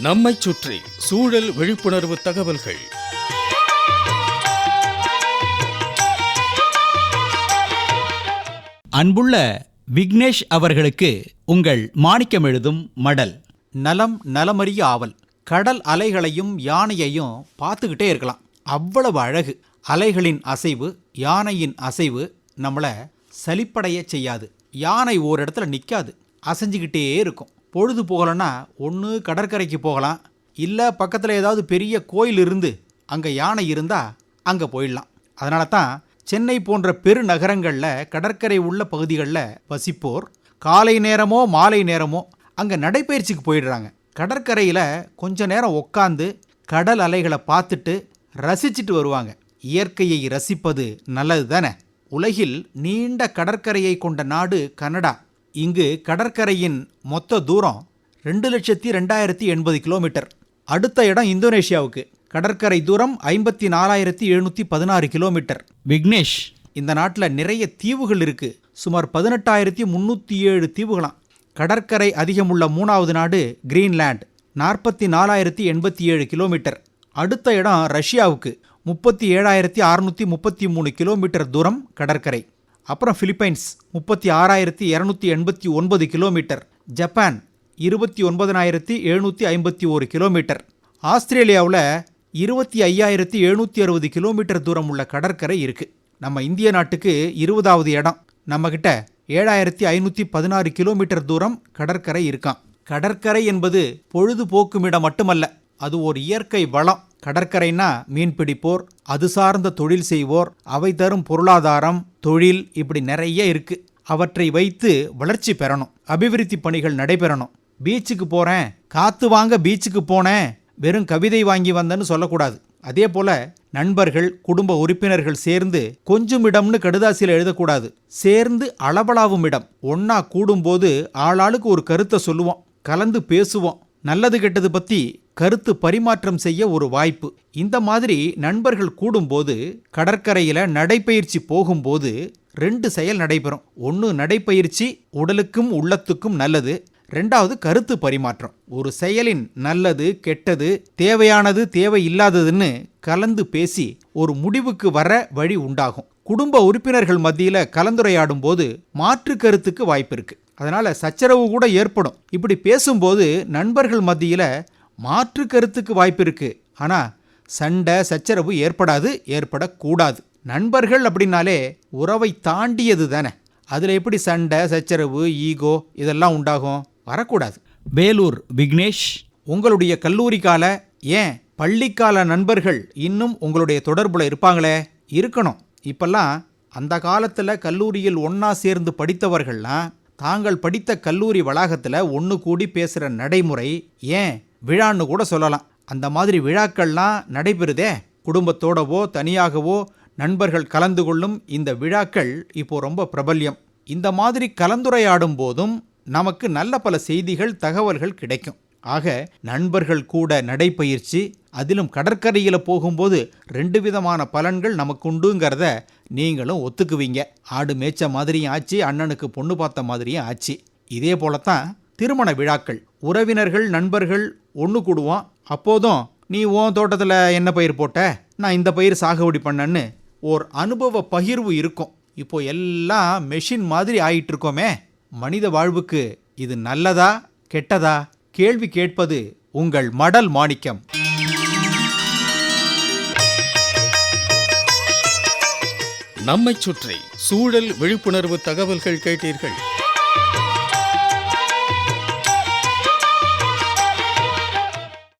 நம்மைச் சுற்றி சூழல் விழிப்புணர்வு தகவல்கள். அன்புள்ள விக்னேஷ் அவர்களுக்கு உங்கள் மாணிக்கம் எழுதும் மடல். நலம் நலமறிய ஆவல். கடல் அலைகளையும் யானையையும் பார்த்துக்கிட்டே இருக்கலாம். அவ்வளவு அழகு. அலைகளின் அசைவு, யானையின் அசைவு நம்மளை சலிப்படைய செய்யாது. யானை ஓரிடத்துல நிற்காது, அசைஞ்சிக்கிட்டே இருக்கும். பொழுது போகலன்னா ஒன்று கடற்கரைக்கு போகலாம், இல்லை பக்கத்தில் ஏதாவது பெரிய கோயில் இருந்து அங்கே யானை இருந்தால் அங்கே போயிடலாம். அதனால தான் சென்னை போன்ற பெருநகரங்களில் கடற்கரை உள்ள பகுதிகளில் வசிப்போர் காலை நேரமோ மாலை நேரமோ அங்கே நடைப்பயிற்சிக்கு போயிடுறாங்க. கடற்கரையில் கொஞ்ச நேரம் உட்காந்து கடல் அலைகளை பார்த்துட்டு ரசிச்சுட்டு வருவாங்க. இயற்கையை ரசிப்பது நல்லது தானே. உலகில் நீண்ட கடற்கரையை கொண்ட நாடு கனடா. இங்கு கடற்கரையின் மொத்த தூரம் 2,02,080 கிலோமீட்டர். அடுத்த இடம் இந்தோனேஷியாவுக்கு. கடற்கரை தூரம் 54,716 கிலோமீட்டர். விக்னேஷ், இந்த நாட்டில் நிறைய தீவுகள் இருக்கு. சுமார் 18,307 தீவுகளாம். கடற்கரை அதிகமுள்ள 3வது நாடு கிரீன்லாண்ட், 44,087 கிலோமீட்டர். அடுத்த இடம் ரஷ்யாவுக்கு, 37,633 கிலோமீட்டர் தூரம் கடற்கரை. அப்புறம் பிலிப்பைன்ஸ் 36,289 கிலோமீட்டர். Japan 29,751 kilometre. ஆஸ்திரேலியாவில் 25,760 கிலோமீட்டர் தூரம் உள்ள கடற்கரை இருக்கு. நம்ம இந்திய நாட்டுக்கு 20வது இடம். நம்மகிட்ட 7,516 கிலோமீட்டர் தூரம் கடற்கரை இருக்கான். கடற்கரை என்பது பொழுதுபோக்கும் இடம் மட்டுமல்ல, அது ஒரு இயற்கை வளம். கடற்கரைனா மீன் பிடிப்போர், அது சார்ந்த தொழில் செய்வோர், அவை தரும் பொருளாதாரம், தொழில், இப்படி நிறைய இருக்கு. அவற்றை வைத்து வளர்ச்சி பெறணும், அபிவிருத்தி பணிகள் நடைபெறணும். பீச்சுக்கு போறேன், காத்து வாங்க பீச்சுக்கு போனேன், வெறும் கவிதை வாங்கி வந்தேன்னு சொல்லக்கூடாது. அதே போல நண்பர்கள், குடும்ப உறுப்பினர்கள் சேர்ந்து கொஞ்சம் இடம்னு கடுதாசியில் எழுதக்கூடாது. சேர்ந்து அளவலாவும் இடம். ஒன்னா கூடும்போது ஆளாளுக்கு ஒரு கருத்தை சொல்லுவோம், கலந்து பேசுவோம், நல்லது கெட்டது பத்தி கருத்து பரிமாற்றம் செய்ய ஒரு வாய்ப்பு. இந்த மாதிரி நண்பர்கள் கூடும்போது, கடற்கரையில நடைப்பயிற்சி போகும்போது 2 செயல் நடைபெறும். ஒன்று நடைப்பயிற்சி உடலுக்கும் உள்ளத்துக்கும் நல்லது, 2வது கருத்து பரிமாற்றம். ஒரு செயலின் நல்லது கெட்டது, தேவையானது தேவையில்லாததுன்னு கலந்து பேசி ஒரு முடிவுக்கு வர வழி உண்டாகும். குடும்ப உறுப்பினர்கள் மத்தியில கலந்துரையாடும் போது மாற்று கருத்துக்கு வாய்ப்பு இருக்கு. அதனால சச்சரவு கூட ஏற்படும். இப்படி பேசும்போது நண்பர்கள் மத்தியில மாற்று கருத்துக்கு வாய்ப்பு இருக்கு. ஆனா சண்டை சச்சரவு ஏற்படாது, ஏற்படக்கூடாது. நண்பர்கள் அப்படின்னாலே உறவை தாண்டியது தானே. அதுல எப்படி சண்டை சச்சரவு, ஈகோ இதெல்லாம் உண்டாகும்? வரக்கூடாது. வேலூர் விக்னேஷ், உங்களுடைய கல்லூரி கால, ஏன் பள்ளிக்கால நண்பர்கள் இன்னும் உங்களுடைய தொடர்புல இருப்பாங்களே? இருக்கணும். இப்பெல்லாம் அந்த காலத்துல கல்லூரியில் ஒன்னா சேர்ந்து படித்தவர்கள்லாம் தாங்கள் படித்த கல்லூரி வளாகத்துல ஒன்று கூடி பேசுற நடைமுறை, ஏன் விழான்னு கூட சொல்லலாம். அந்த மாதிரி விழாக்கள்லாம் நடைபெறுதே. குடும்பத்தோடவோ தனியாகவோ நண்பர்கள் கலந்து கொள்ளும் இந்த விழாக்கள் இப்போ ரொம்ப பிரபல்யம். இந்த மாதிரி கலந்துரையாடும் போதும் நமக்கு நல்ல பல செய்திகள், தகவல்கள் கிடைக்கும். ஆக நண்பர்கள் கூட நடைப்பயிற்சி, அதிலும் கடற்கரையில் போகும்போது 2 விதமான பலன்கள் நமக்கு உண்டுங்கிறத நீங்களும் ஒத்துக்குவீங்க. ஆடு மேய்ச்ச மாதிரியும் ஆச்சு, அண்ணனுக்கு பொண்ணு பார்த்த மாதிரியும் ஆச்சு. இதே போலத்தான் திருமண விழாக்கள். உறவினர்கள் நண்பர்கள் ஒன்று கூடுவோம். அப்போதும் நீ உன் தோட்டத்தில் என்ன பயிர் போட்ட, நான் இந்த பயிர் சாகுபடி பண்ணேன்னு ஓர் அனுபவ பகிர்வு இருக்கும். இப்போ எல்லாம் மெஷின் மாதிரி ஆயிட்டு இருக்கோமே. மனித வாழ்வுக்கு இது நல்லதா கெட்டதா? கேள்வி கேட்பது உங்கள் மடல் மாணிக்கம். நம்மைச் சுற்றி சூழல் விழிப்புணர்வு தகவல்கள் கேட்டீர்கள்.